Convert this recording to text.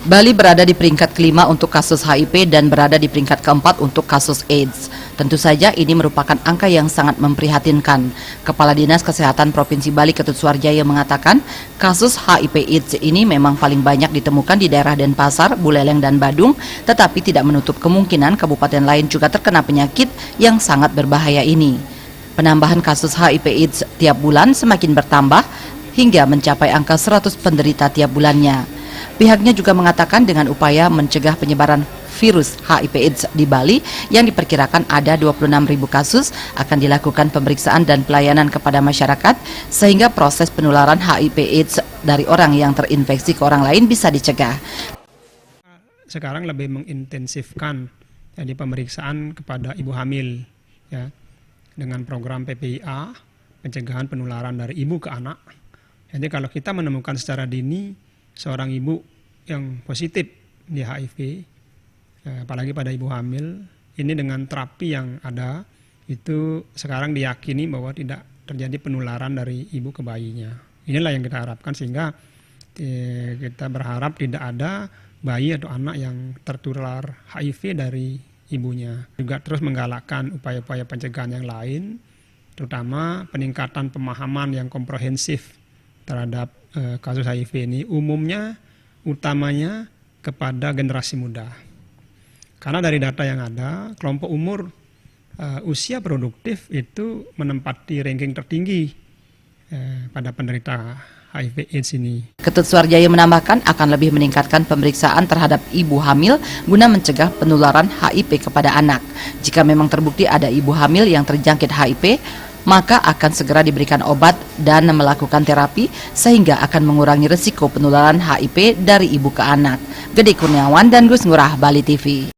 Bali berada di peringkat kelima untuk kasus HIV dan berada di peringkat keempat untuk kasus AIDS. Tentu saja ini merupakan angka yang sangat memprihatinkan. Kepala Dinas Kesehatan Provinsi Bali Ketut Suarjaya mengatakan kasus HIV AIDS ini memang paling banyak ditemukan di daerah Denpasar, Buleleng, dan Badung, tetapi tidak menutup kemungkinan kabupaten lain juga terkena penyakit yang sangat berbahaya ini. Penambahan kasus HIV AIDS tiap bulan semakin bertambah hingga mencapai angka 100 penderita tiap bulannya. Pihaknya juga mengatakan dengan upaya mencegah penyebaran virus HIV AIDS di Bali yang diperkirakan ada 26.000 kasus, akan dilakukan pemeriksaan dan pelayanan kepada masyarakat sehingga proses penularan HIV AIDS dari orang yang terinfeksi ke orang lain bisa dicegah. Sekarang lebih mengintensifkan jadi pemeriksaan kepada ibu hamil ya, dengan program PPIA, pencegahan penularan dari ibu ke anak. Jadi kalau kita menemukan secara dini seorang ibu yang positif di HIV, apalagi pada ibu hamil, ini dengan terapi yang ada, itu sekarang diyakini bahwa tidak terjadi penularan dari ibu ke bayinya. Inilah yang kita harapkan, sehingga kita berharap tidak ada bayi atau anak yang tertular HIV dari ibunya. Juga terus menggalakkan upaya-upaya pencegahan yang lain, terutama peningkatan pemahaman yang komprehensif terhadap kasus HIV ini, utamanya kepada generasi muda. Karena dari data yang ada, kelompok umur usia produktif itu menempati ranking tertinggi pada penderita HIV AIDS ini. Ketut Suarjaya menambahkan akan lebih meningkatkan pemeriksaan terhadap ibu hamil guna mencegah penularan HIV kepada anak. Jika memang terbukti ada ibu hamil yang terjangkit HIV, maka akan segera diberikan obat dan melakukan terapi sehingga akan mengurangi risiko penularan HIV dari ibu ke anak. Gede Kurniawan dan Gus Ngurah, Bali TV.